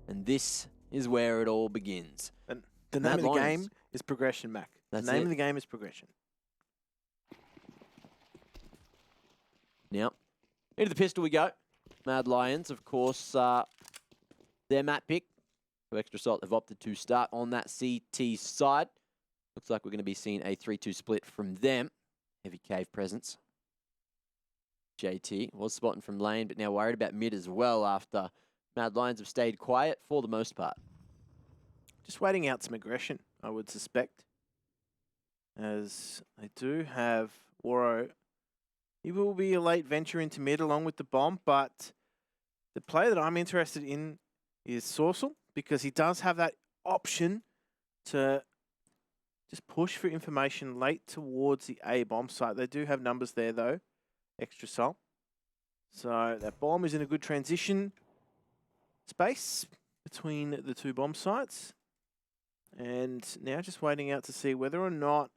And this is where it all begins. And the name of the game is progression, Mac. The name of the game is progression. Now, into the pistol we go. Mad Lions, of course, their map pick. Extra Salt have opted to start on that CT side. Looks like we're going to be seeing a 3-2 split from them. Heavy cave presence. JT was spotting from lane, but now worried about mid as well after Mad Lions have stayed quiet for the most part. Just waiting out some aggression, I would suspect. As they do have Waro. He will be a late venture into mid along with the bomb, but the player that I'm interested in is Sorsal, because he does have that option to just push for information late towards the A bomb site. They do have numbers there though, Extra Salt. So that bomb is in a good transition space between the two bomb sites. And now just waiting out to see whether or not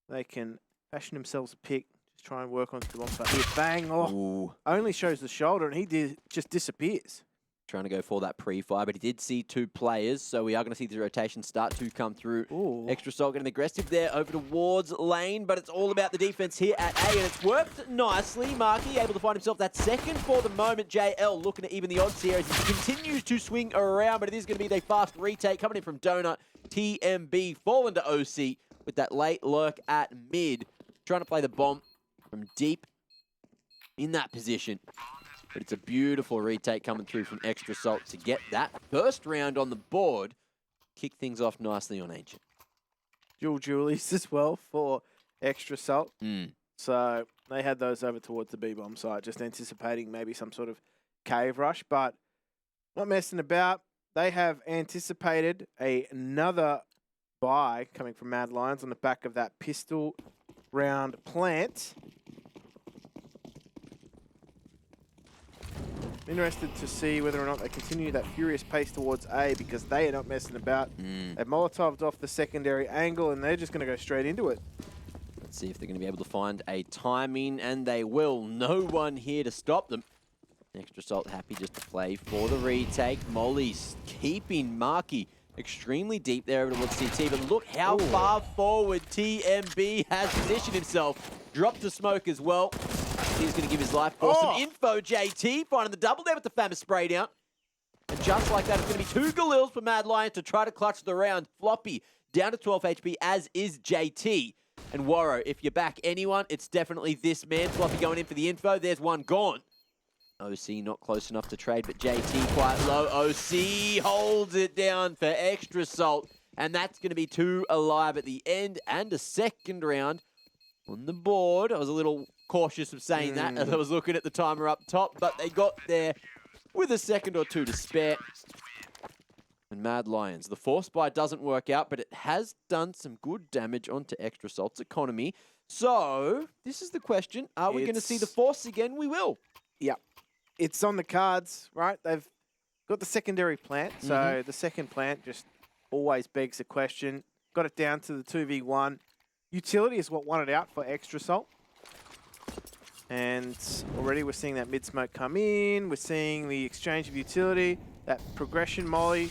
they can fashion themselves a pick. Just try and work onto the bomb site here. Bang! Oh, Ooh. Only shows the shoulder and he just disappears. Trying to go for that pre-fire, but he did see two players, so we are going to see the rotation start to come through. Ooh. Extra Salt getting aggressive there over towards lane, but it's all about the defense here at A, and it's worked nicely. Marky able to find himself that second for the moment. JL looking at even the odds here as he continues to swing around, but it is going to be the fast retake coming in from Donut. TMB falling to OC with that late lurk at mid, trying to play the bomb from deep in that position. But it's a beautiful retake coming through from Extra Salt to get that first round on the board. Kick things off nicely on Ancient. Dual Julies as well for Extra Salt. Mm. So they had those over towards the B-bomb site, just anticipating maybe some sort of cave rush, but not messing about. They have anticipated another buy coming from Mad Lions on the back of that pistol round plant. Interested to see whether or not they continue that furious pace towards A, because they are not messing about. They've Molotoved off the secondary angle and they're just going to go straight into it. Let's see if they're going to be able to find a timing, and they will. No one here to stop them. Extra Salt happy just to play for the retake. Molly's keeping Marky extremely deep there over towards CT, but look how far forward TMB has positioned himself. Dropped to smoke as well. He's going to give his life for some info. JT finding the double there with the famous spray down. And just like that, it's going to be two Galils for Mad Lion to try to clutch the round. Floppy down to 12 HP, as is JT. And Waro, if you back anyone, it's definitely this man. Floppy going in for the info. There's one gone. OC not close enough to trade, but JT quite low. OC holds it down for Extra Salt. And that's going to be two alive at the end, and a second round on the board. I was a little cautious of saying that as I was looking at the timer up top, but they got there with a second or two to spare. And Mad Lions, the force buy doesn't work out, but it has done some good damage onto Extra Salt's economy. So this is the question: are we going to see the force again? We will. Yeah, it's on the cards, right? They've got the secondary plant, so the second plant just always begs the question. Got it down to the 2v1. Utility is what won it out for Extra Salt. And already we're seeing that mid-smoke come in. We're seeing the exchange of utility, that progression molly.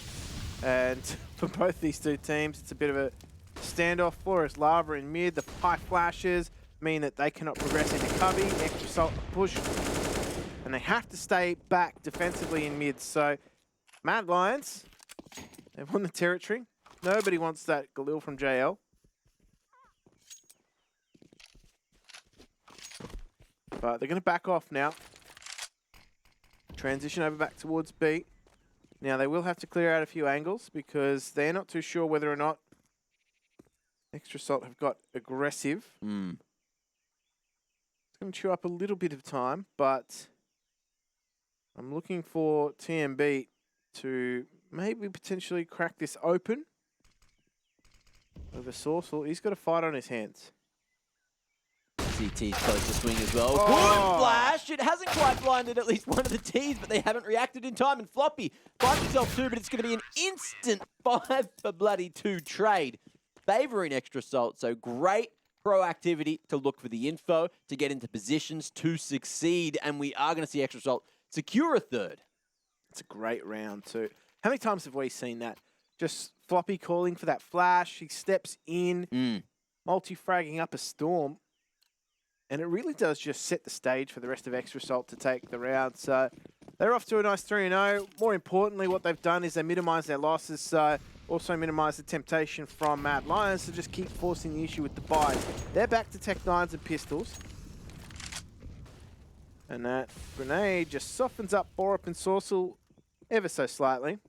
And for both these two teams, it's a bit of a standoff for us. Lava in mid, the high flashes mean that they cannot progress into cubby. Extra Salt push. And they have to stay back defensively in mid. So Mad Lions, they've won the territory. Nobody wants that Galil from JL. But they're going to back off now. Transition over back towards B. Now they will have to clear out a few angles because they're not too sure whether or not Extra Salt have got aggressive. It's going to chew up a little bit of time, but I'm looking for TMB to maybe potentially crack this open over Sorsal. He's got a fight on his hands. CT's close to swing as well. Good flash! It hasn't quite blinded at least one of the T's, but they haven't reacted in time. And Floppy finds himself two, but it's going to be an instant 5 for bloody 2 trade, favouring Extra Salt. So great proactivity to look for the info, to get into positions to succeed. And we are going to see Extra Salt secure a third. It's a great round too. How many times have we seen that? Just Floppy calling for that flash. He steps in, multi-fragging up a storm. And it really does just set the stage for the rest of Extra Salt to take the round. So they're off to a nice 3-0. More importantly, what they've done is they minimise their losses. So also minimise the temptation from Mad Lions to just keep forcing the issue with the buys. They're back to Tech 9s and pistols. And that grenade just softens up Borup and Sorcel ever so slightly.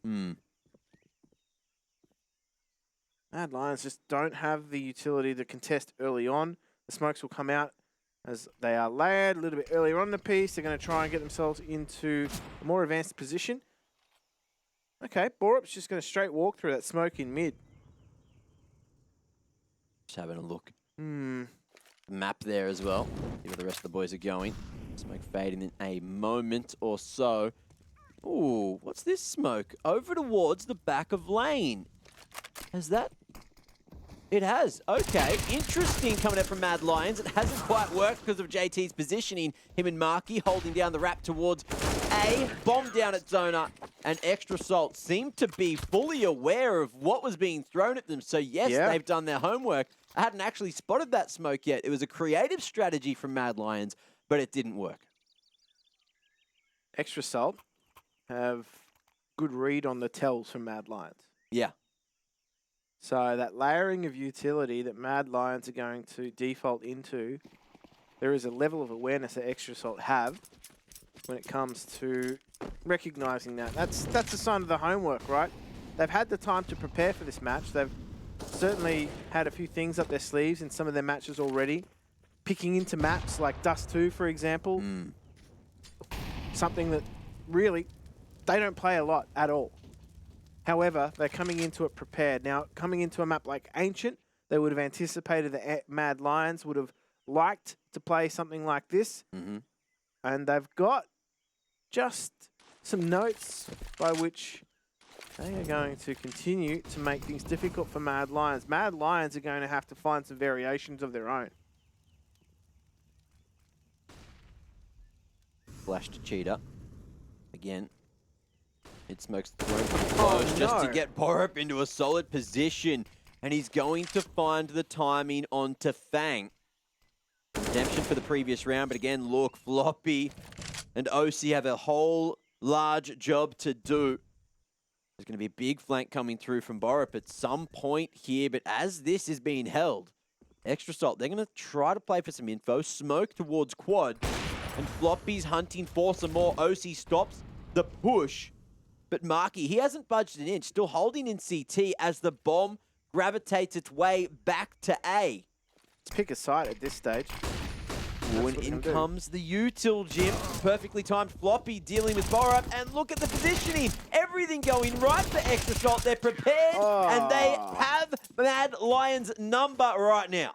Mad Lions just don't have the utility to contest early on. The smokes will come out as they are layered a little bit earlier on in the piece. They're going to try and get themselves into a more advanced position. Okay, Borup's just going to straight walk through that smoke in mid. Just having a look. Map there as well. See where the rest of the boys are going. Smoke fading in a moment or so. Ooh, what's this smoke? Over towards the back of lane. Has that... It has. Okay, interesting coming out from Mad Lions. It hasn't quite worked because of JT's positioning. Him and Marky holding down the wrap towards A. Bomb down at Zona. And Extra Salt seemed to be fully aware of what was being thrown at them. So yes, they've done their homework. I hadn't actually spotted that smoke yet. It was a creative strategy from Mad Lions, but it didn't work. Extra Salt have good read on the tells from Mad Lions. Yeah. So that layering of utility that Mad Lions are going to default into, there is a level of awareness that Extra Salt have when it comes to recognizing that. That's a sign of the homework, right? They've had the time to prepare for this match. They've certainly had a few things up their sleeves in some of their matches already. Picking into maps like Dust 2, for example. Something that really, they don't play a lot at all. However, they're coming into it prepared. Now, coming into a map like Ancient, they would have anticipated that Mad Lions would have liked to play something like this. And they've got just some notes by which they are going to continue to make things difficult for Mad Lions. Mad Lions are going to have to find some variations of their own. Flash to Cheetah. Again. It smokes through close just to get Borup into a solid position. And he's going to find the timing onto Fang. Redemption for the previous round, but again, look, Floppy and OC have a whole large job to do. There's going to be a big flank coming through from Borup at some point here, but as this is being held, Extra Salt, they're going to try to play for some info, smoke towards quad, and Floppy's hunting for some more. OC stops the push. But Marky, he hasn't budged an inch, still holding in CT as the bomb gravitates its way back to A. Let's pick a side at this stage. Ooh, and in comes the util, Jim. Perfectly timed Floppy dealing with Borup. And look at the positioning. Everything going right for Extra Salt. They're prepared, and they have Mad Lions' number right now.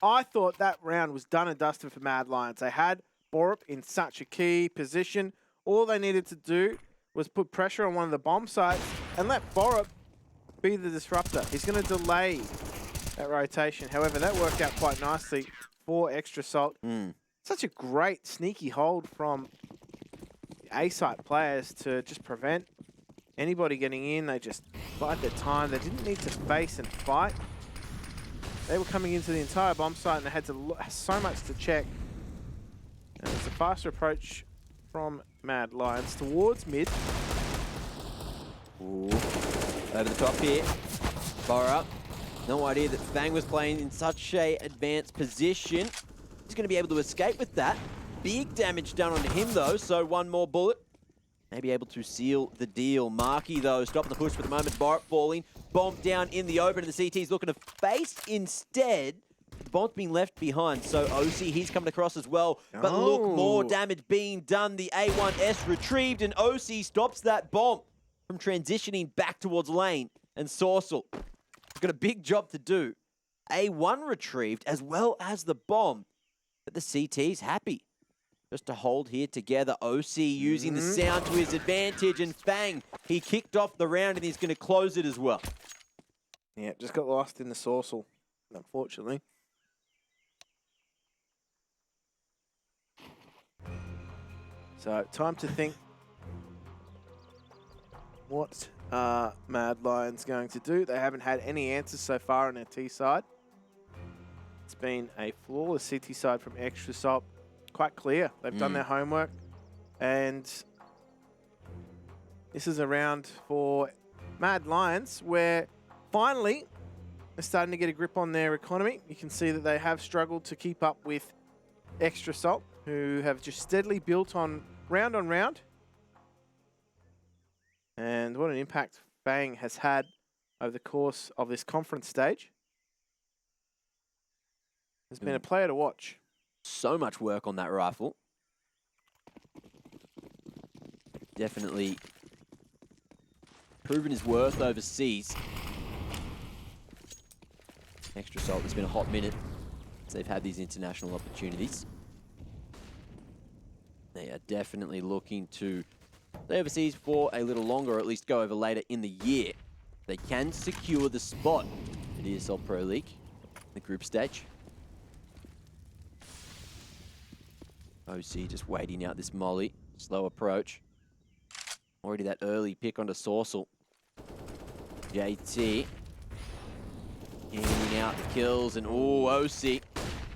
I thought that round was done and dusted for Mad Lions. They had Borup in such a key position. All they needed to do was put pressure on one of the bomb sites and let Borup be the disruptor. He's going to delay that rotation. However, that worked out quite nicely for Extra Salt. Such a great sneaky hold from the A-site players to just prevent anybody getting in. They just bide their time. They didn't need to face and fight. They were coming into the entire bomb site and they had so much to check. And it's a faster approach from Mad Lions towards mid. Ooh. Over the top here. Borup. No idea that Fang was playing in such a advanced position. He's going to be able to escape with that. Big damage done onto him though, so one more bullet. Maybe able to seal the deal. Marky though, stopping the push for the moment. Borup falling. Bomb down in the open, and the CT's looking to face instead. The bomb's been left behind, so OC, he's coming across as well. But look, more damage being done. The A1S retrieved, and OC stops that bomb from transitioning back towards lane. And Sorcel has got a big job to do. A1 retrieved, as well as the bomb. But the CT's happy just to hold here together. OC using the sound to his advantage, and Fang, he kicked off the round, and he's going to close it as well. Yeah, just got lost in the Sorcel, unfortunately. So, time to think. What are Mad Lions going to do? They haven't had any answers so far on their T side. It's been a flawless CT side from Extra Salt. Quite clear. They've done their homework. And this is a round for Mad Lions where finally they're starting to get a grip on their economy. You can see that they have struggled to keep up with Extra Salt, who have just steadily built on round. And what an impact Fang has had over the course of this conference stage. Has been a player to watch. So much work on that rifle. Definitely proven his worth overseas. Extra Salt, it's been a hot minute since they've had these international opportunities. They are definitely looking to stay overseas for a little longer, or at least go over later in the year. They can secure the spot at ESL Pro League, the group stage. OC just waiting out this molly. Slow approach. Already that early pick onto Saucel. JT handing out the kills, and OC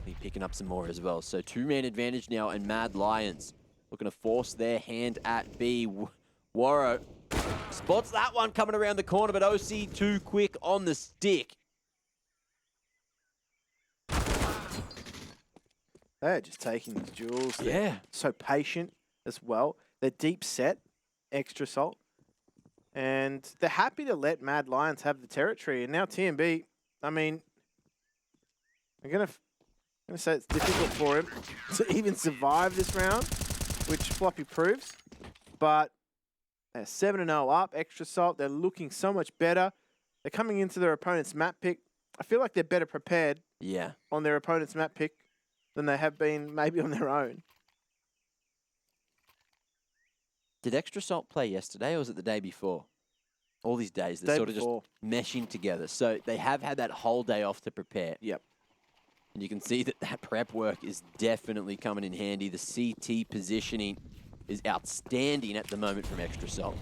be picking up some more as well. So two-man advantage now, and Mad Lions looking to force their hand at B. Warro spots that one coming around the corner, but OC too quick on the stick. They're just taking these duels. Yeah. They're so patient as well. They're deep set, Extra Salt. And they're happy to let Mad Lions have the territory. And now TMB, I mean, I'm gonna say it's difficult for him to even survive this round, which Floppy proves. But they're 7-0 up, Extra Salt. They're looking so much better. They're coming into their opponent's map pick. I feel like they're better prepared on their opponent's map pick than they have been maybe on their own. Did Extra Salt play yesterday, or was it the day before? All these days, they're sort of just meshing together. So they have had that whole day off to prepare. Yep. And you can see that that prep work is definitely coming in handy. The CT positioning is outstanding at the moment from Extra Salt.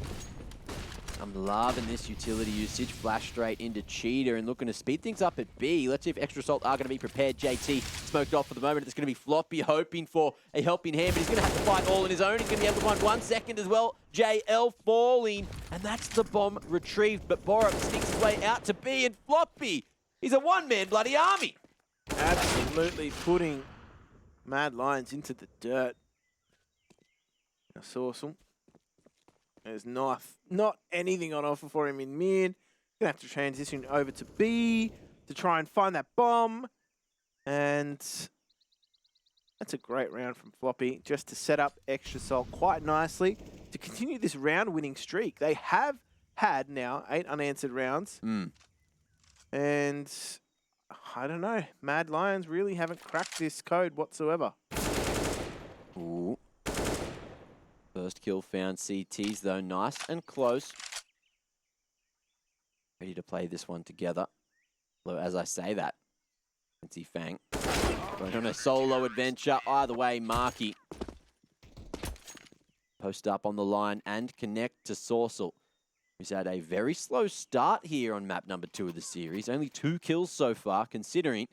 I'm loving this utility usage. Flash straight into Cheetah and looking to speed things up at B. Let's see if Extra Salt are going to be prepared. JT smoked off for the moment. It's going to be Floppy hoping for a helping hand, but he's going to have to fight all on his own. He's going to be able to find 1 second as well. JL falling, and that's the bomb retrieved. But Borup sneaks his way out to B, and Floppy, he's a one-man bloody army. Absolutely putting Mad Lions into the dirt. Now Saucel. There's not anything on offer for him in mid. Gonna have to transition over to B to try and find that bomb. And that's a great round from Floppy, just to set up Extra Salt quite nicely to continue this round-winning streak. They have had now 8 unanswered rounds. And I don't know, Mad Lions really haven't cracked this code whatsoever. Ooh. First kill found. CTs though, nice and close. Ready to play this one together. Although as I say that, I can see Fang going on a solo adventure. Either way, Marky post up on the line and connect to Saucel, who's had a very slow start here on map number 2 of the series. Only 2 kills so far, considering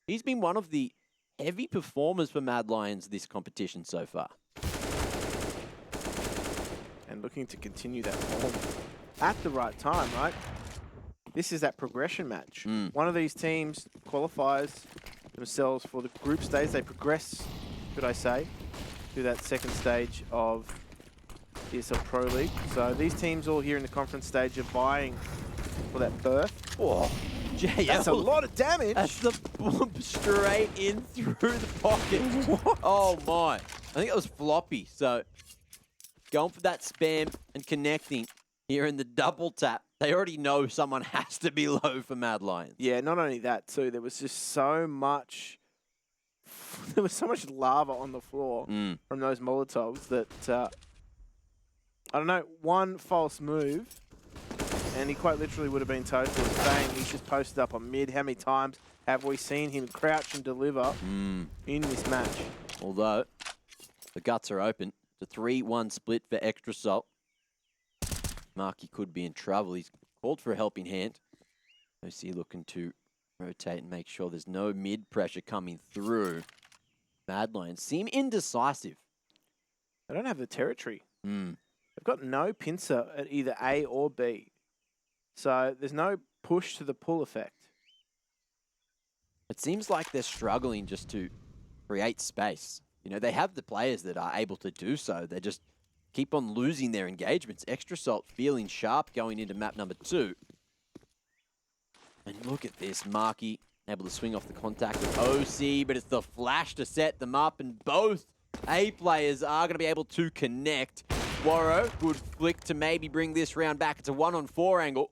he's been one of the heavy performers for Mad Lions this competition so far. And looking to continue that form at the right time, right? This is that progression match. One of these teams qualifies themselves for the group stage. They progress, should I say, to that second stage of ESL Pro League. So these teams all here in the conference stage are vying for that berth. Whoa. JL. That's a lot of damage. That's the bump straight in through the pocket. Oh my. I think it was Floppy. So going for that spam and connecting here in the double tap. They already know someone has to be low for Mad Lions. Yeah, not only that too. There was just so much. There was so much lava on the floor from those Molotovs that I don't know. One false move, and he quite literally would have been toasted. Bang! He's just posted up on mid. How many times have we seen him crouch and deliver in this match? Although the guts are open. It's a 3-1 split for Extra Salt. Marky could be in trouble. He's called for a helping hand. OC looking to rotate and make sure there's no mid pressure coming through. Mad Lions seem indecisive. They don't have the territory. Mm. They've got no pincer at either A or B. So there's no push to the pull effect. It seems like they're struggling just to create space. You know, they have the players that are able to do so. They just keep on losing their engagements. Extra Salt feeling sharp going into map number 2. And look at this, Marky able to swing off the contact with OC, but it's the flash to set them up, and both A players are going to be able to connect. Waro, good flick to maybe bring this round back. It's a 1-on-4 angle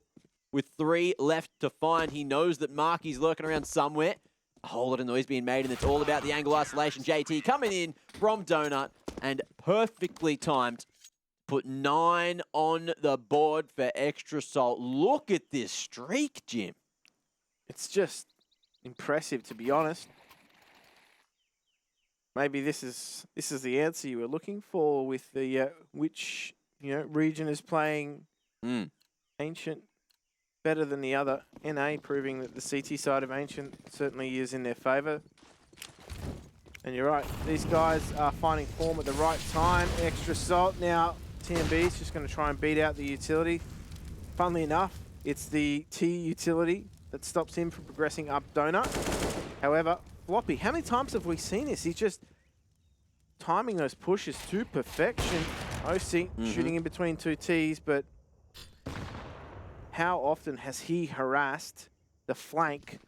with 3 left to find. He knows that Marky's lurking around somewhere. A whole lot of noise being made, and it's all about the angle isolation. JT coming in from Donut and perfectly timed. Put 9 on the board for Extra Salt. Look at this streak, Jim. It's just impressive, to be honest. Maybe this is the answer you were looking for with the which region is playing Ancient better than the other. NA proving that the CT side of Ancient certainly is in their favour. And you're right, these guys are finding form at the right time. Extra Salt now. TMB is just going to try and beat out the utility. Funnily enough, it's the T utility that stops him from progressing up Donut. However, Floppy, how many times have we seen this? He's just timing those pushes to perfection. OC shooting in between 2 Ts, but how often has he harassed the flank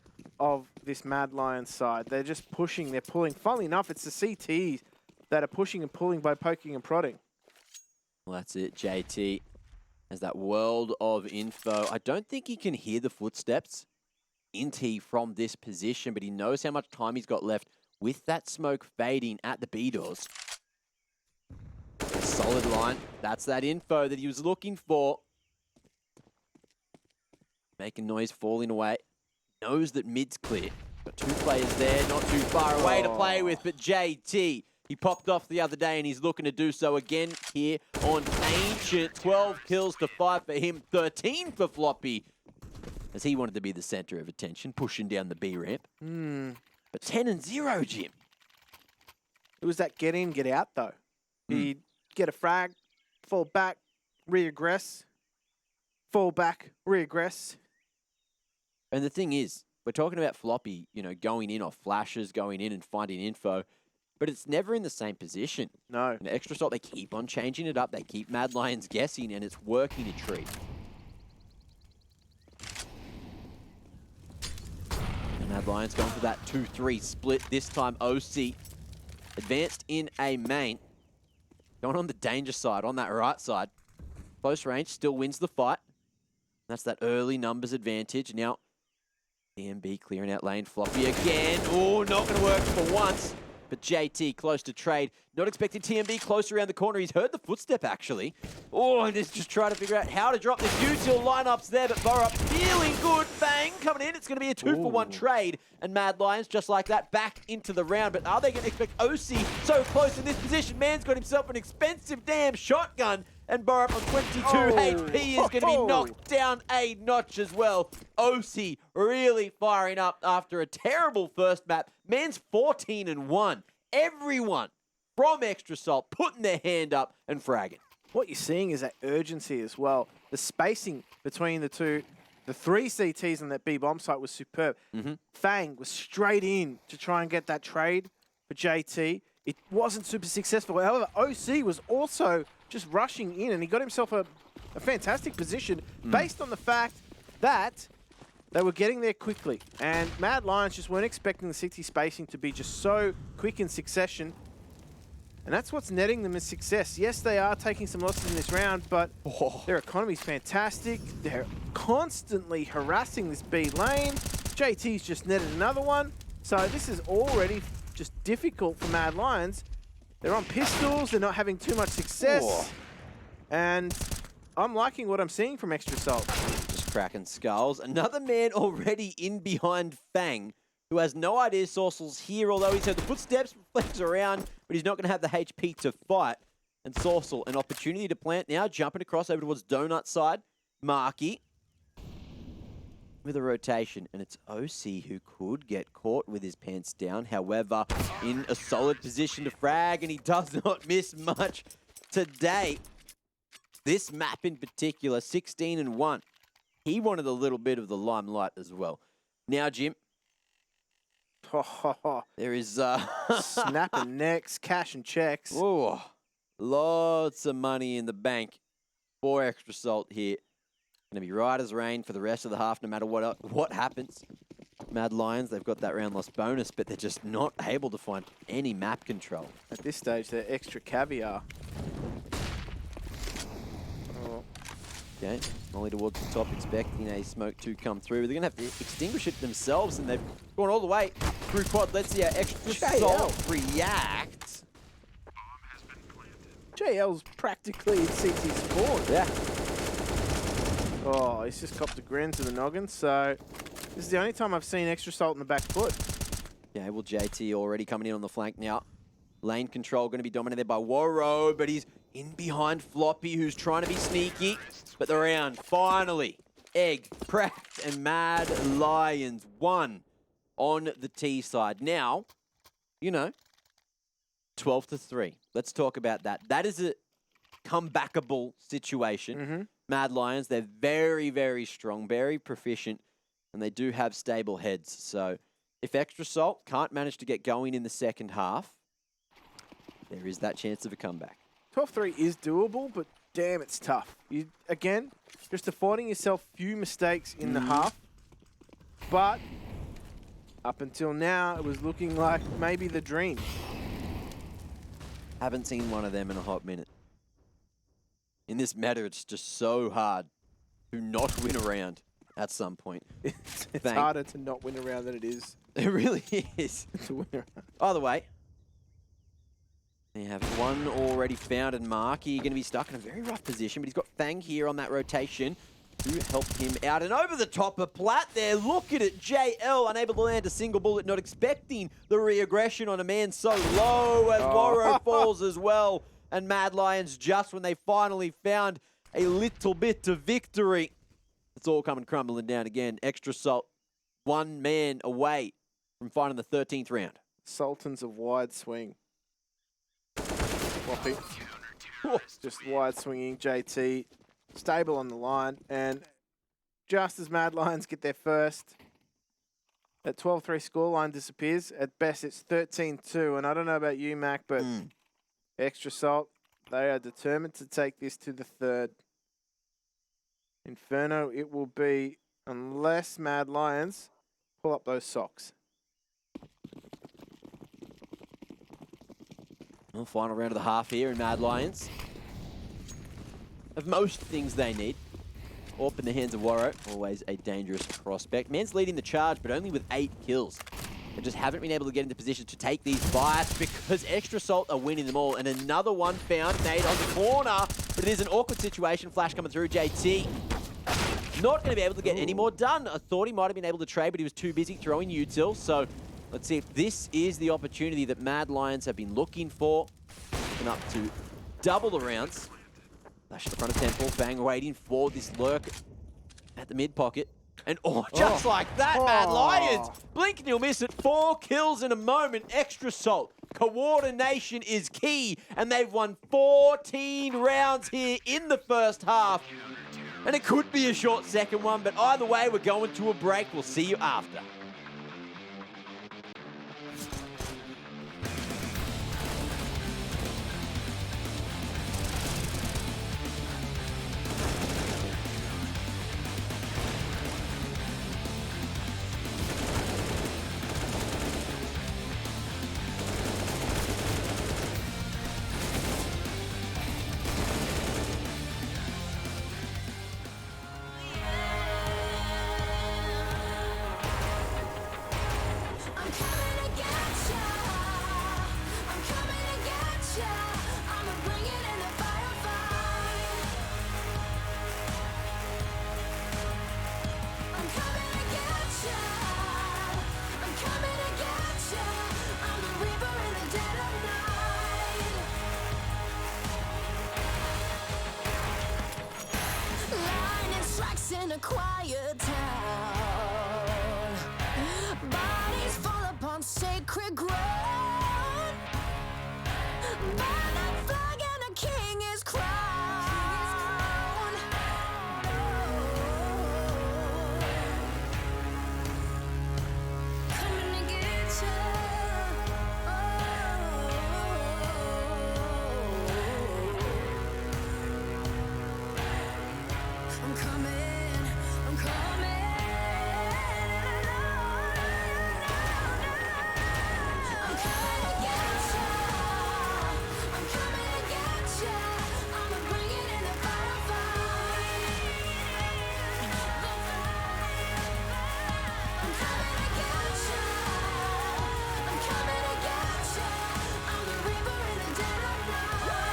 of this Mad Lions side? They're just pushing, they're pulling. Funnily enough, it's the CTs that are pushing and pulling by poking and prodding. Well, that's it. JT has that world of info. I don't think he can hear the footsteps in T from this position, but he knows how much time he's got left with that smoke fading at the B doors. Solid line. That's that info that he was looking for. Making noise, falling away. Knows that mid's clear. Got 2 players there, not too far away to play with, but JT, he popped off the other day and he's looking to do so again here on Ancient. 12 kills to 5 for him, 13 for Floppy, as he wanted to be the center of attention, pushing down the B ramp. But 10-0, Jim. It was that get in, get out, though. He'd get a frag, fall back, reaggress, fall back, reaggress. And the thing is, we're talking about Floppy, going in off flashes, going in and finding info, but it's never in the same position. No. And Extra Salt, they keep on changing it up. They keep Mad Lions guessing, and it's working a treat. And Mad Lions going for that 2-3 split. This time, OC advanced in a main. Going on the danger side, on that right side. Close range, still wins the fight. That's that early numbers advantage. Now, TMB clearing out lane. Floppy again. Oh, not going to work for once. But JT close to trade. Not expecting TMB close around the corner. He's heard the footstep, actually. Oh, and he's just trying to figure out how to drop this util lineups there. But Borup feeling good. Bang, coming in. It's going to be a 2-for-1 trade. And Mad Lions, just like that, back into the round. But are they going to expect OC so close in this position? Man's got himself an expensive damn shotgun. And Borup on 22 HP is going to be knocked down a notch as well. OC really firing up after a terrible first map. Man's 14-1. Everyone from Extra Salt putting their hand up and fragging. What you're seeing is that urgency as well. The spacing between the 3 CTs on that B bomb site was superb. Fang was straight in to try and get that trade for JT. It wasn't super successful. However, OC was also just rushing in, and he got himself a fantastic position based on the fact that they were getting there quickly. And Mad Lions just weren't expecting the CT spacing to be just so quick in succession. And that's what's netting them as success. Yes, they are taking some losses in this round, but their economy's fantastic. They're constantly harassing this B lane. JT's just netted another one. So this is already just difficult for Mad Lions. They're on pistols, they're not having too much success. And I'm liking what I'm seeing from Extra Salt. Just cracking skulls. Another man already in behind Fang, who has no idea Sorcel's here, although he's heard the footsteps, flex around, but he's not going to have the HP to fight. And Saucel, an opportunity to plant now, jumping across over towards Donut side. Marky with a rotation, and it's OC who could get caught with his pants down. However, in a solid position to frag, and he does not miss much today. This map in particular, 16-1. He wanted a little bit of the limelight as well. Now, Jim, there is snapping necks, cash and checks. Oh, lots of money in the bank for Extra Salt here. Going to be right as rain for the rest of the half, no matter what happens. Mad Lions, they've got that round loss bonus, but they're just not able to find any map control. At this stage, they're extra caviar. Oh. Okay, Molly towards the top, expecting a smoke to come through. They're going to have to extinguish it themselves, and they've gone all the way through quad. Let's see how Extra Salt reacts. JL's practically in CT spawn. Yeah. Oh, he's just copped a grin to the noggin, so this is the only time I've seen Extra Salt in the back foot. Yeah, well, JT already coming in on the flank now. Lane control going to be dominated by Woro, but he's in behind Floppy, who's trying to be sneaky. But the round, finally, Egg, Pract, and Mad Lions won on the T side. Now, you know, 12-3. Let's talk about that. That is a comebackable situation. Mad Lions, they're very, very strong, very proficient, and they do have stable heads. So if Extra Salt can't manage to get going in the second half, there is that chance of a comeback. 12-3 is doable, but damn, it's tough. You, again, just affording yourself few mistakes in the half. But up until now, it was looking like maybe the dream. Haven't seen one of them in a hot minute. In this meta, it's just so hard to not win a round at some point. It's harder to not win a round than it is. It really is. To win a round. Either way, they have one already found, and Marky going to be stuck in a very rough position, but he's got Fang here on that rotation to help him out. And over the top of Platt there, look at it, JL unable to land a single bullet, not expecting the re-aggression on a man so low as Woro falls as well. And Mad Lions, just when they finally found a little bit of victory, it's all coming crumbling down again. Extra Salt, one man away from finding the 13th round. Sultans of wide swing. Floppy. Just wide swinging. JT stable on the line. And just as Mad Lions get their first, that 12-3 scoreline disappears. At best, it's 13-2. And I don't know about you, Mac, but Extra Salt, they are determined to take this to the third. Inferno it will be, unless Mad Lions pull up those socks. Well, final round of the half here in Mad Lions. Of most things they need. Orp in the hands of Woro, always a dangerous prospect. Man's leading the charge, but only with 8 kills. They just haven't been able to get into position to take these fights because Extra Salt are winning them all. And another one found, Nate on the corner, but it is an awkward situation. Flash coming through, JT. Not going to be able to get any more done. I thought he might have been able to trade, but he was too busy throwing util. So let's see if this is the opportunity that Mad Lions have been looking for. And up to double the rounds. Flash at the front of Temple, Fang waiting for this lurk at the mid pocket. And just like that, Mad Lions. Blink and you'll miss it. 4 kills in a moment. Extra Salt. Coordination is key. And they've won 14 rounds here in the first half. And it could be a short second one, but either way, we're going to a break. We'll see you after. in a quiet town. Bodies fall upon sacred ground. Burn that flag and a king is crowned. Coming to get ya. I'm coming, I'm coming. I'm coming to get ya. I'm coming to get ya. I'ma bring it in the firefight. I'm coming to get ya. I'm coming to get ya. I'm the reaper in the dead of night.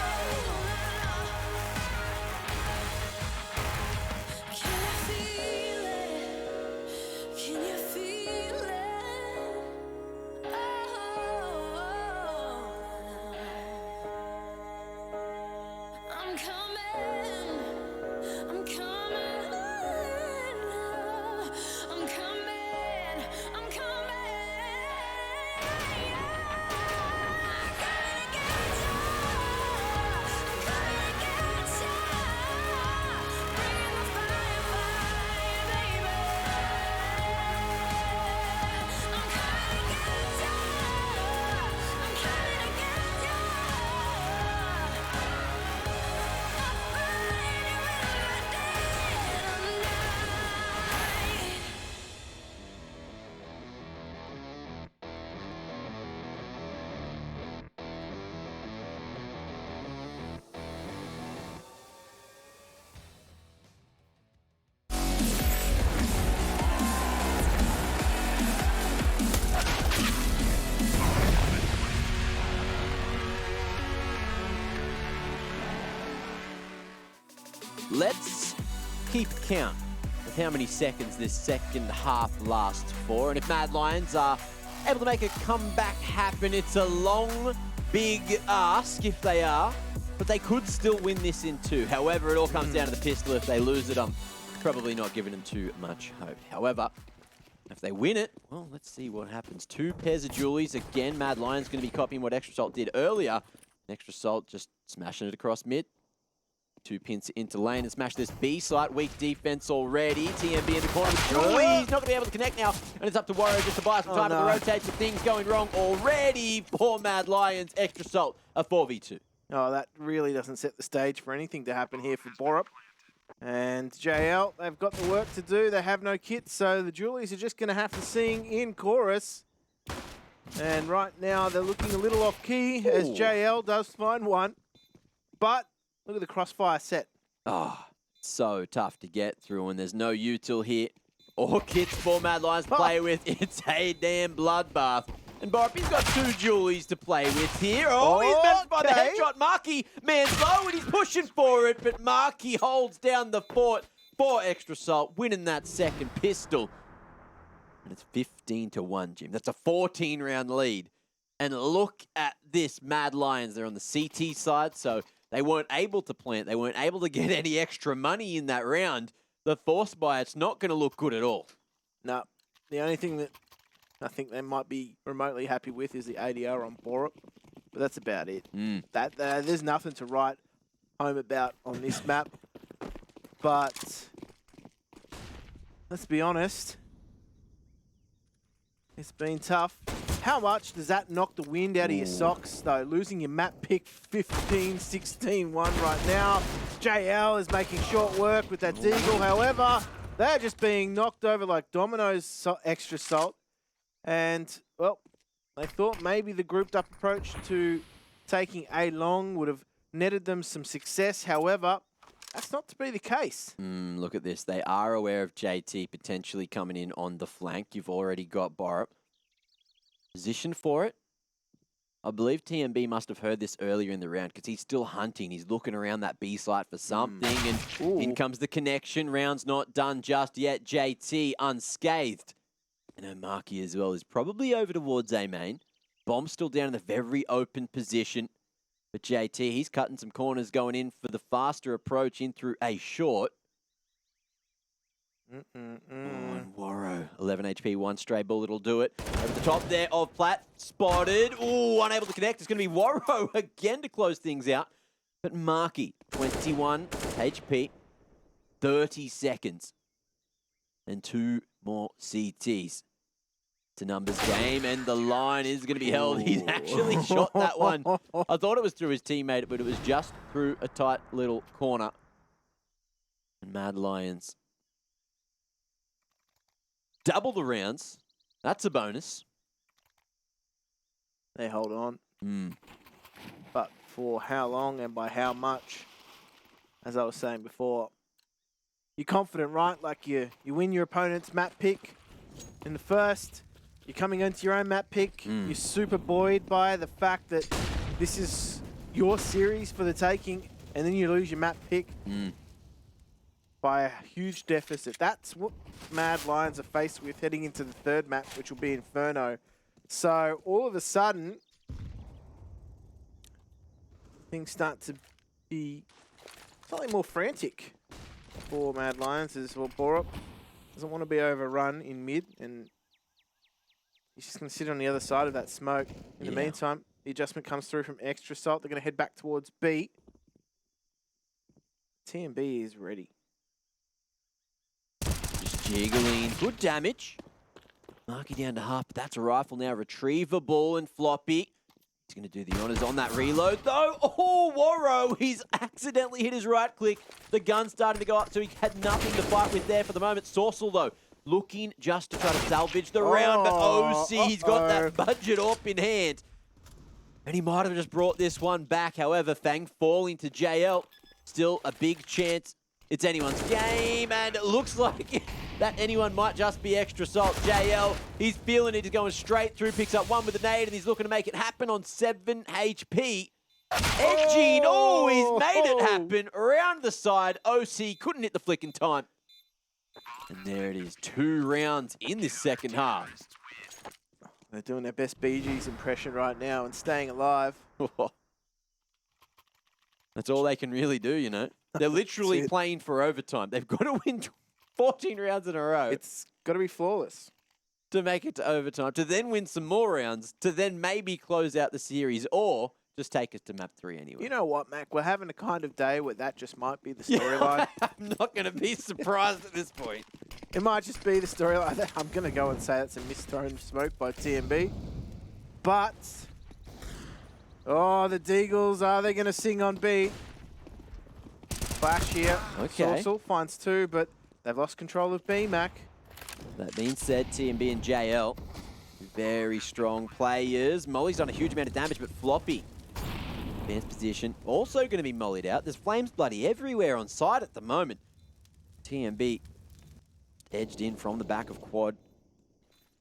Can you feel it? Can you feel it? I'm coming. I'm coming. I'm coming. I'm coming. I'm coming to get ya. I'm coming to get ya. Bringing the firefight, baby. I'm coming to get ya. I'm coming to get ya. I'll find you in the dead of night. Let's keep count of how many seconds this second half lasts for. And if Mad Lions are able to make a comeback happen, it's a long, big ask if they are. But they could still win this in two. However, it all comes down to the pistol. If they lose it, I'm probably not giving them too much hope. However, if they win it, well, let's see what happens. Two pairs of Julies. Again, Mad Lions going to be copying what Extra Salt did earlier. Extra Salt just smashing it across mid. Two pins into lane and smash this B site. Weak defense already. TMB in the corner with Julie. He's not going to be able to connect now. And it's up to Warrior just to buy some time to rotate. Some things going wrong already for Mad Lions. Extra Salt, a 4v2. Oh, that really doesn't set the stage for anything to happen here for Borup. And JL, they've got the work to do. They have no kits, so the Julies are just going to have to sing in chorus. And right now, they're looking a little off key as JL does find one. But look at the crossfire set. Oh, so tough to get through, and there's no util here or kits for Mad Lions to play with. It's a damn bloodbath. And Borup, he's got two Julies to play with here. Oh, he's matched by the headshot. Marky, man's low, and he's pushing for it, but Marky holds down the fort for Extra Salt, winning that second pistol. And it's 15-1, Jim. That's a 14-round lead. And look at this, Mad Lions. They're on the CT side, so they weren't able to plant. They weren't able to get any extra money in that round. The force buy, it's not going to look good at all. No. The only thing that I think they might be remotely happy with is the ADR on Borup. But that's about it. There's nothing to write home about on this map. But let's be honest. It's been tough. How much does that knock the wind out of your socks, though? Losing your map pick 15-16-1 right now. JL is making short work with that Deagle. However, they're just being knocked over like dominoes, Extra Salt. And, well, they thought maybe the grouped up approach to taking A long would have netted them some success. However, that's not to be the case. Look at this. They are aware of JT potentially coming in on the flank. You've already got Borup. Position for it. I believe TMB must have heard this earlier in the round because he's still hunting. He's looking around that B site for something, and in comes the connection. Round's not done just yet. JT unscathed. And Marky as well is probably over towards A main. Bomb still down in the very open position. But JT, he's cutting some corners going in for the faster approach in through A short. Oh, and Warrow, 11 HP, one stray bullet will do it. Over the top there of Platt, spotted. Ooh, unable to connect. It's going to be Warrow again to close things out. But Marky, 21 HP, 30 seconds. And 2 more CTs. It's a numbers game, and the line is going to be held. He's actually shot that one. I thought it was through his teammate, but it was just through a tight little corner. And Mad Lions double the rounds. That's a bonus. They hold on. But for how long and by how much, as I was saying before, you're confident, right? Like you win your opponent's map pick in the first. You're coming into your own map pick. You're super buoyed by the fact that this is your series for the taking, and then you lose your map pick by a huge deficit. That's what Mad Lions are faced with heading into the third map, which will be Inferno. So all of a sudden, things start to be slightly more frantic for Mad Lions, as well. Borup doesn't want to be overrun in mid, and he's just going to sit on the other side of that smoke. In the meantime, the adjustment comes through from Extra Salt. They're going to head back towards B. TMB is ready. Just jiggling. Good damage. Marky down to half, but that's a rifle now. Retrievable and Floppy. He's going to do the honors on that reload, though. Oh, Warrow, he's accidentally hit his right click. The gun started to go up, so he had nothing to fight with there for the moment. Saucel, though, looking just to try to salvage the round, but OC, he's got that budget up in hand. And he might have just brought this one back. However, Fang falling to JL. Still a big chance. It's anyone's game, and it looks like that anyone might just be Extra Salt. JL, he's feeling it. He's going straight through, picks up one with a nade, and he's looking to make it happen on 7 HP. Edging, he's made it happen. Around the side, OC couldn't hit the flick in time. And there it is, 2 rounds in this second half. They're doing their best BG's impression right now and staying alive. That's all they can really do, you know. They're literally playing for overtime. They've got to win 14 rounds in a row. It's got to be flawless to make it to overtime, to then win some more rounds, to then maybe close out the series, or just take us to map 3 anyway. You know what, Mac? We're having a kind of day where that just might be the storyline. I'm not going to be surprised at this point. It might just be the storyline. I'm going to go and say it's a misthrown smoke by TMB. But, the Deagles, are they going to sing on B? Flash here. Okay. Saucel finds 2, but they've lost control of B, Mac. That being said, TMB and JL, very strong players. Molly's done a huge amount of damage, but Floppy, advanced position, also going to be mollied out. There's flames bloody everywhere on site at the moment. TMB edged in from the back of quad.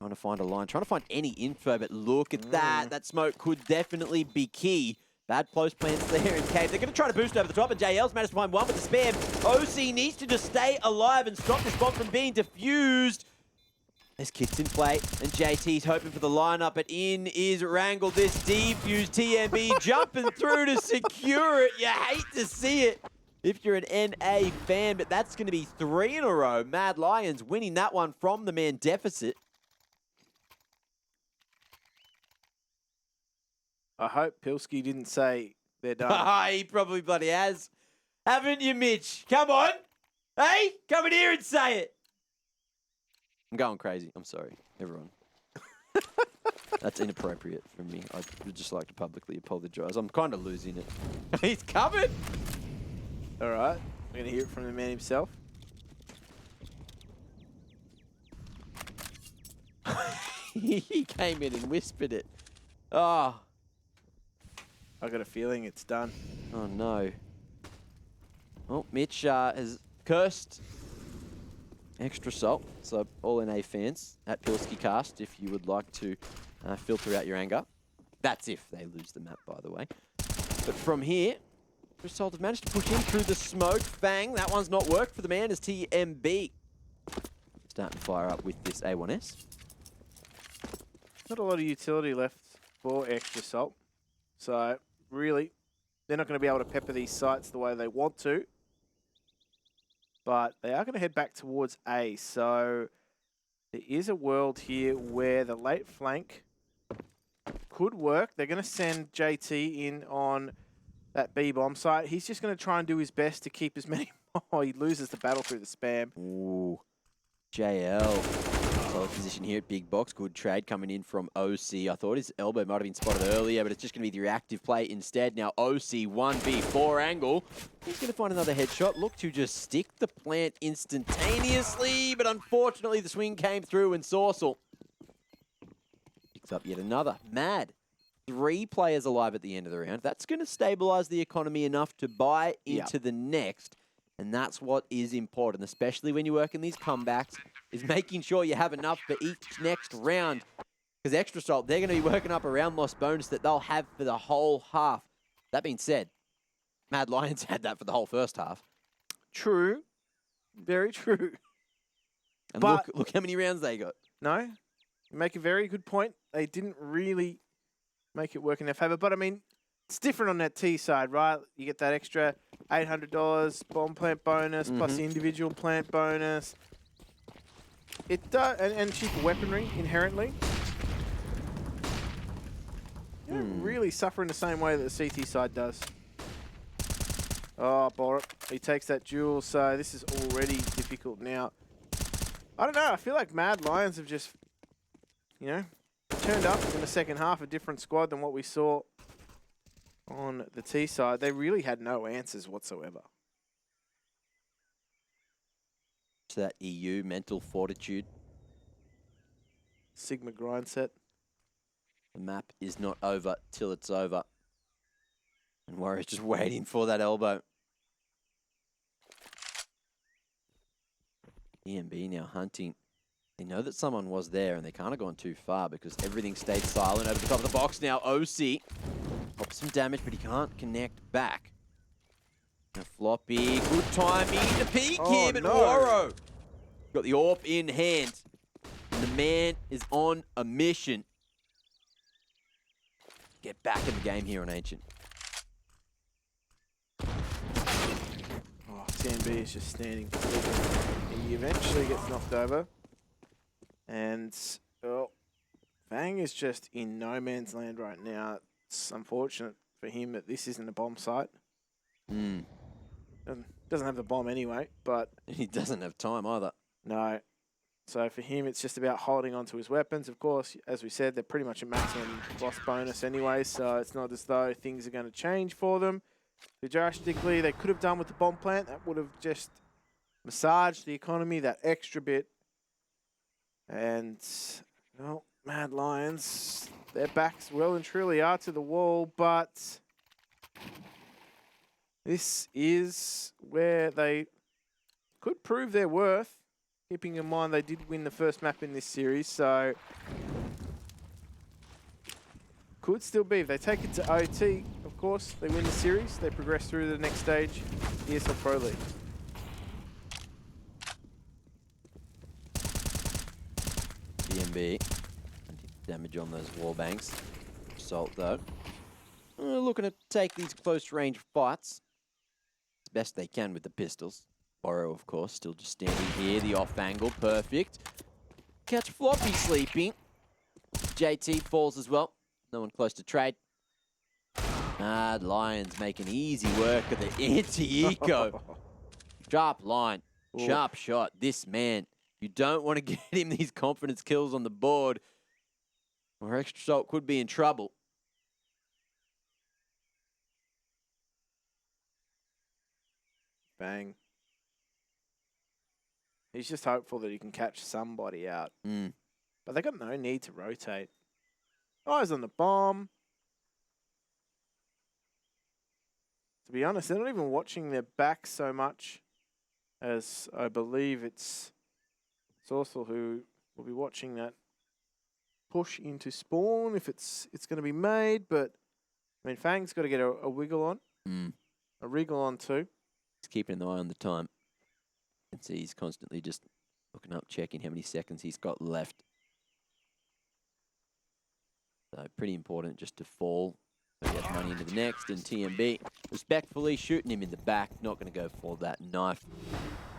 Trying to find a line, trying to find any info, but look at that. That smoke could definitely be key. Bad close plans there in cave. They're going to try to boost over the top, and JL's managed to find one with the spam. OC needs to just stay alive and stop this bomb from being defused. There's kits in play, and JT's hoping for the lineup, but in is Wrangle. This defuse. TMB jumping through to secure it. You hate to see it if you're an NA fan, but that's going to be 3 in a row. Mad Lions winning that one from the man deficit. I hope Pilski didn't say they're done. He probably bloody has. Haven't you, Mitch? Come on. Hey, come in here and say it. I'm going crazy. I'm sorry, everyone. That's inappropriate from me. I would just like to publicly apologise. I'm kind of losing it. He's coming. All right. We're going to hear it from the man himself. He came in and whispered it. Oh. I got a feeling it's done. Oh, no. Well, Mitch has cursed Extra Salt. So, all NA fans at Pilski Cast, if you would like to filter out your anger. That's if they lose the map, by the way. But from here, Extra Salt have managed to push in through the smoke. Fang, that one's not worked for the man as TMB. Starting to fire up with this A1S. Not a lot of utility left for Extra Salt. So, really, they're not going to be able to pepper these sites the way they want to. but they are going to head back towards A. So there is a world here where the late flank could work. They're going to send JT in on that B bomb site. He's just going to try and do his best to keep as many. Oh, he loses the battle through the spam. Ooh, JL. Solid position here at Big Box. Good trade coming in from OC. I thought his elbow might have been spotted earlier, but it's just going to be the reactive play instead. Now OC 1v4 angle. He's going to find another headshot. Look to just stick the plant instantaneously, but unfortunately the swing came through and Saucel picks up yet another. Mad. 3 players alive at the end of the round. That's going to stabilize the economy enough to buy into the next. And that's what is important, especially when you work in these comebacks, is making sure you have enough for each next round. Because Extra Salt, they're going to be working up a round loss bonus that they'll have for the whole half. That being said, Mad Lions had that for the whole first half. True. Very true. And But look how many rounds they got. no, you make a very good point. They didn't really make it work in their favor. But, I mean, it's different on that T side, right? You get that extra $800 bomb plant bonus plus the individual plant bonus. It does, and cheaper weaponry inherently. You don't really suffer in the same way that the CT side does. Oh, Borup, he takes that duel, so this is already difficult now. I don't know, I feel like Mad Lions have just, you know, turned up in the second half, a different squad than what we saw on the T side. They really had no answers whatsoever. To that EU mental fortitude. Sigma grind set. The map is not over till it's over. And Warriors just waiting for that elbow. EMB now hunting. They know that someone was there and they can't have gone too far because everything stayed silent over the top of the box. Now OC pops some damage, but he can't connect back. Now Floppy, good timing to peek Oh, him, and no. Waro got the AWP in hand. And the man is on a mission. Get back in the game here on Ancient. Oh, TMB is just standing. He eventually gets knocked over. And, oh, Fang is just in no man's land right now. It's unfortunate for him that this isn't a bomb site. Doesn't have the bomb anyway, but He doesn't have time either. no. So for him, it's just about holding on to his weapons. Of course, as we said, they're pretty much a maximum loss bonus anyway, so it's not as though things are going to change for them. So drastically, they could have done with the bomb plant. That would have just massaged the economy that extra bit. And, well, Mad Lions, their backs well and truly are to the wall, but this is where they could prove their worth. Keeping in mind they did win the first map in this series, so could still be. If they take it to OT, of course, they win the series, they progress through to the next stage, ESL Pro League. DMB. Damage on those wall banks. Salt, though. Looking to take these close range fights as best they can with the pistols. Borrow, of course, still just standing here. The off angle, perfect. Catch Floppy sleeping. JT falls as well. No one close to trade. Mad Lions making easy work of the anti-eco. Sharp line, sharp shot. This man, you don't want to get him these confidence kills on the board, or Extra Salt could be in trouble. Bang. He's just hopeful that he can catch somebody out. But they got no need to rotate. Eyes on the bomb. To be honest, they're not even watching their back so much as I believe it's Saucel who will be watching that push into spawn if it's going to be made. But, I mean, Fang's got to get a wiggle on. A wriggle on too. He's keeping an eye on the time. You can see he's constantly just looking up, checking how many seconds he's got left. So pretty important just to fall, get money into the next, and TMB respectfully shooting him in the back, not going to go for that knife.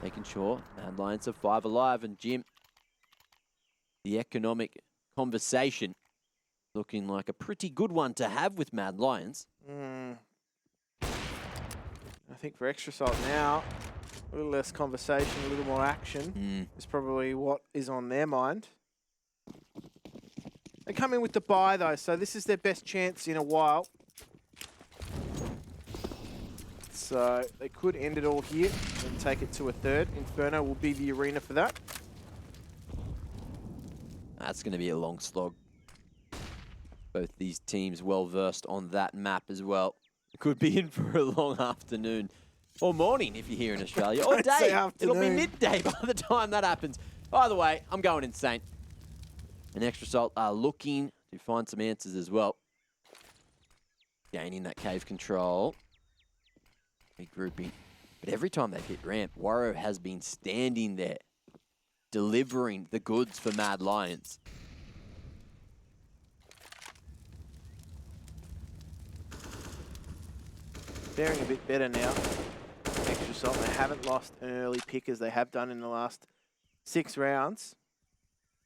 making sure Mad Lions have 5 alive. And Jim, the economic conversation looking like a pretty good one to have with Mad Lions. I think for Extra Salt now, a little less conversation, a little more action is probably what is on their mind. They come in with the bye though, so this is their best chance in a while. So they could end it all here and take it to a third. Inferno will be the arena for that. That's going to be a long slog. Both these teams well versed on that map as well. Could be in for a long afternoon. Or morning if you're here in Australia. Or I'd say day. It'll be afternoon. midday by the time that happens. By the way, I'm going insane. And Extra Salt are looking to find some answers as well. Gaining that cave control. Regrouping. But every time they've hit ramp, Warrow has been standing there, delivering the goods for Mad Lions. Faring a bit better now. Extra Salt, they haven't lost an early pick as they have done in the last 6 rounds.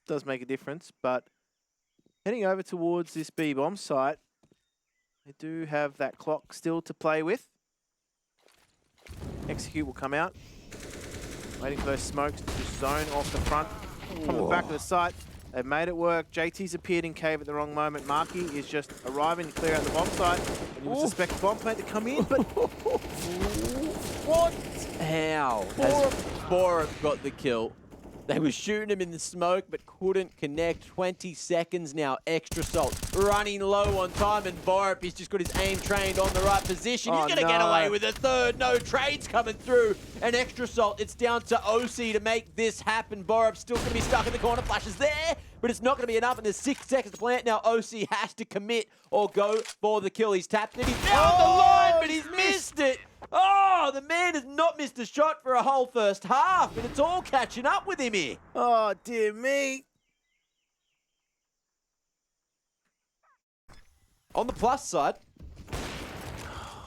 Does make a difference, but heading over towards this B-bomb site, they do have that clock still to play with. Execute will come out. Waiting for those smokes to just zone off the front from the back of the site. They've made it work. JT's appeared in cave at the wrong moment. Marky is just arriving to clear out the bomb site. And you would suspect the bomb plant to come in, but what? How has Borup got the kill? They were shooting him in the smoke, but couldn't connect. 20 seconds now. Extra Salt running low on time, and Borup, he's just got his aim trained on the right position. He's going to get away with a third. No trades coming through. And Extra Salt, it's down to OC to make this happen. Borup's still going to be stuck in the corner. Flashes there, but it's not going to be enough, and there's 6 seconds to plant. Now OC has to commit or go for the kill. He's tapped it. He found the line, but he's missed it. Oh, the man has not missed a shot for a whole first half, and it's all catching up with him here. oh dear me. On the plus side,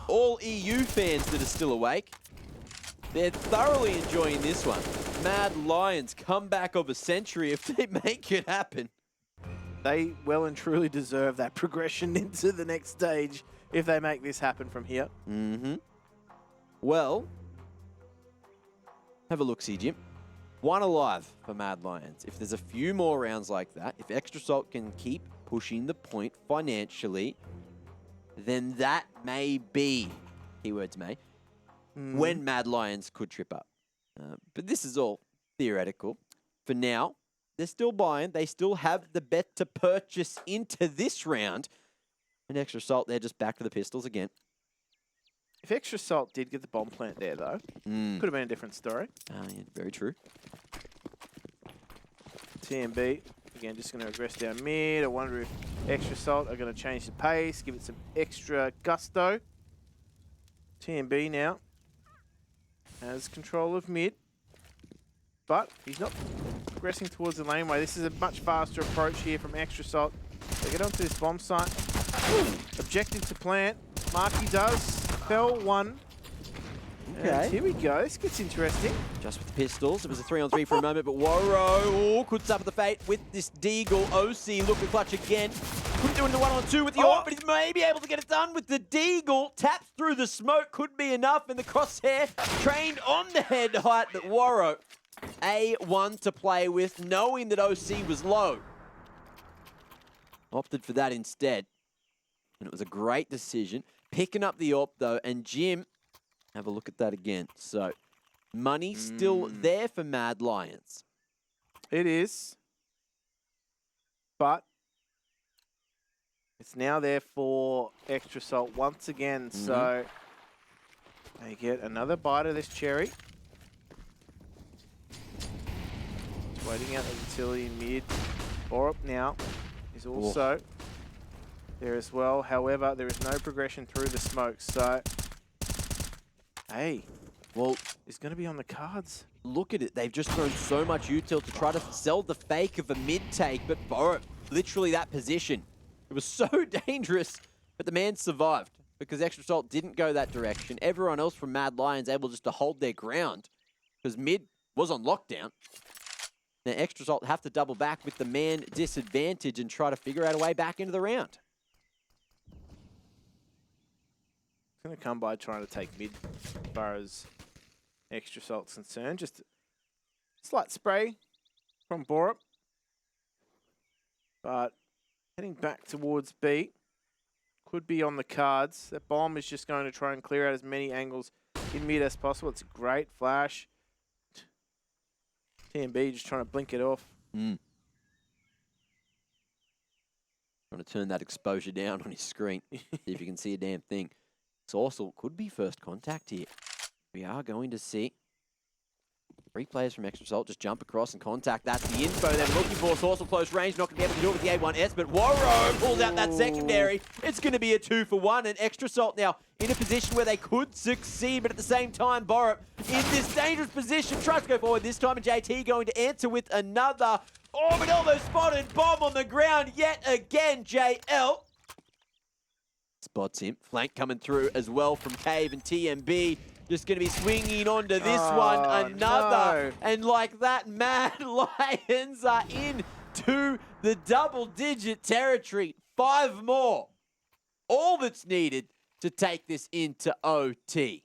all EU fans that are still awake, they're thoroughly enjoying this one. Mad Lions comeback of a century if they make it happen. They well and truly deserve that progression into the next stage if they make this happen from here. Well, have a look-see, Jim. 1 alive for Mad Lions. If there's a few more rounds like that, if Extra Salt can keep pushing the point financially, then that may be, keywords may, when Mad Lions could trip up. But this is all theoretical. For now, they're still buying. They still have the bet to purchase into this round. And Extra Salt, they're just back to the pistols again. If Extra Salt did get the bomb plant there, though, could have been a different story. Yeah, very true. TMB, again, just going to aggress down mid. I wonder if Extra Salt are going to change the pace, give it some extra gusto. TMB now has control of mid, but he's not progressing towards the laneway. This is a much faster approach here from Extra Salt. They get onto this bomb site. Objective to plant. Marky does. Fell 1. Okay. And here we go. This gets interesting. Just with the pistols. It was a 3-on-3 for a moment, but Warrow could suffer the fate with this Deagle. OC looking clutch again. Couldn't do it in the 1-on-2 with the AWP, but he's maybe able to get it done with the Deagle. Taps through the smoke. Could be enough, and the crosshair trained on the head height, but Warrow, A1 to play with, knowing that OC was low. Opted for that instead. And it was a great decision. Picking up the AWP, though, and Jim, have a look at that again. So, money still there for Mad Lions. It is. But it's now there for Extra Salt once again. So they get another bite of this cherry. Just waiting out the utility in mid. Borup now is also there as well. However, there is no progression through the smoke. So, hey, Well, it's going to be on the cards. look at it. They've just thrown so much util to try to sell the fake of a mid-take, but Borup, literally that position. It was so dangerous, but the man survived because Extra Salt didn't go that direction. Everyone else from Mad Lions able just to hold their ground. because mid was on lockdown. Now, Extra Salt have to double back with the man disadvantage and try to figure out a way back into the round. It's going to come by trying to take mid as far as Extra Salt's concerned. Just a slight spray from Borup. But heading back towards B could be on the cards. That bomb is just going to try and clear out as many angles in mid as possible. It's a great flash. TMB just trying to blink it off. Trying to turn that exposure down on his screen. See if you can see a damn thing. Sorsal could be first contact here. We are going to see 3 players from Extra Salt just jump across and contact. That's the info they're looking for. Sorsal close range, not going to be able to do it with the A1S, but Warro pulls out that secondary. It's going to be a 2-for-1, and Extra Salt now in a position where they could succeed, but at the same time, Borup in this dangerous position. Tries to go forward this time, and JT going to answer with another. Oh, but almost spotted. Bomb on the ground yet again, JL. Spots him. Flank coming through as well from Cave, and TMB just going to be swinging onto this one. Another. No. And like that, Mad Lions are into the double-digit territory. 5 more. All that's needed to take this into OT.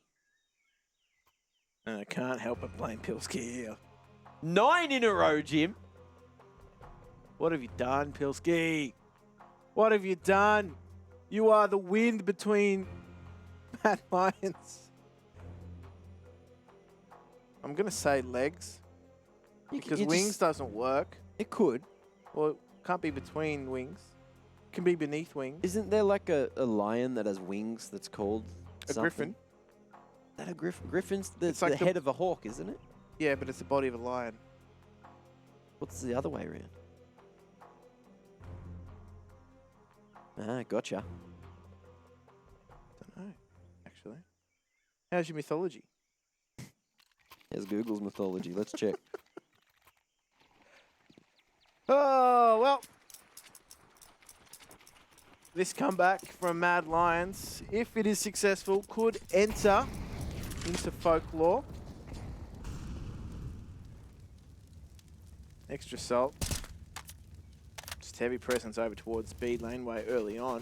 I can't help but blame Pilski here. 9 in a row, Jim. What have you done, Pilski? What have you done? You are the wind between Mad Lions. I'm going to say legs, because wings doesn't work. It could. Well, it can't be between wings. It can be beneath wings. Isn't there like a lion that has wings that's called A something? griffin. Is that a griffin? Griffin's It's the like the- head of a hawk, isn't it? Yeah, but it's the body of a lion. What's the other way around? Ah, gotcha. Don't know, actually. How's your mythology? Here's Google's mythology. Let's check. Oh, well. This comeback from Mad Lions, if it is successful, could enter into folklore. Extra Salt. Just heavy presence over towards speed laneway early on.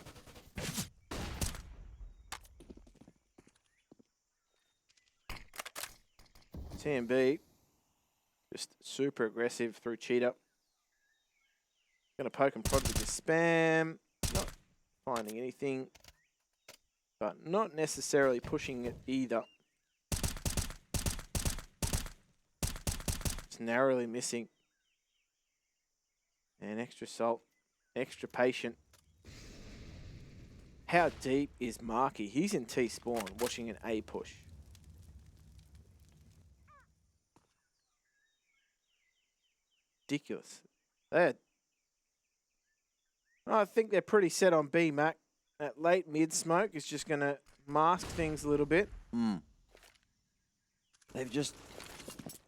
TMB, just super aggressive through Cheetah. Gonna poke and prod with the spam. Not finding anything, but not necessarily pushing it either. Just narrowly missing. And Extra Salt, extra patient. How deep is Marky? He's in T-spawn, watching an A push. Ridiculous. I think they're pretty set on B, Mac. That late mid smoke is just going to mask things a little bit. They've just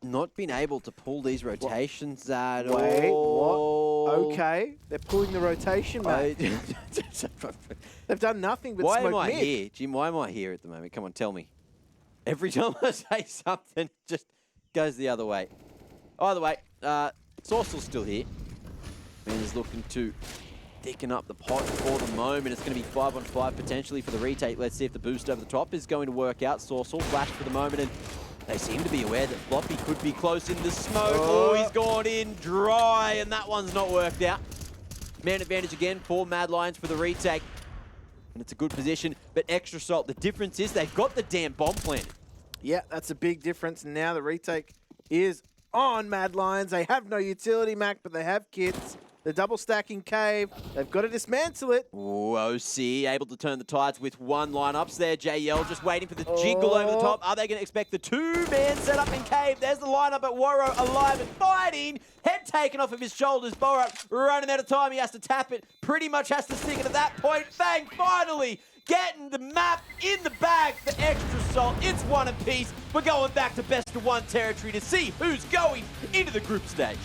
not been able to pull these rotations at Wait, all. what? Okay, they're pulling the rotation, Mac. They've done nothing but Why smoke am I mid. here? Jim, why am I here at the moment? Come on, tell me. Every time I say something, it just goes the other way. Either way, Sorcel's still here. Man is looking to thicken up the pot for the moment. It's going to be 5-on-5 potentially for the retake. Let's see if the boost over the top is going to work out. Sorcel flash for the moment, and they seem to be aware that Floppy could be close in the smoke. Oh, he's gone in dry, and that one's not worked out. Man advantage again for Mad Lions for the retake. And it's a good position, but Extra Salt, the difference is they've got the damn bomb planted. Yeah, that's a big difference. Now the retake is on Mad Lions. They have no utility, Mac, but they have kits. The double stacking cave. They've got to dismantle it. Ooh, OC able to turn the tides with one lineups there. JL just waiting for the jiggle over the top. Are they going to expect the 2-man setup in cave? There's the lineup at Warro alive and fighting. Head taken off of his shoulders. Borup running out of time. He has to tap it. Pretty much has to stick it at that point. Bang, finally getting the map in the bag for Extra Salt. It's one apiece. We're going back to best of one territory to see who's going into the group stage.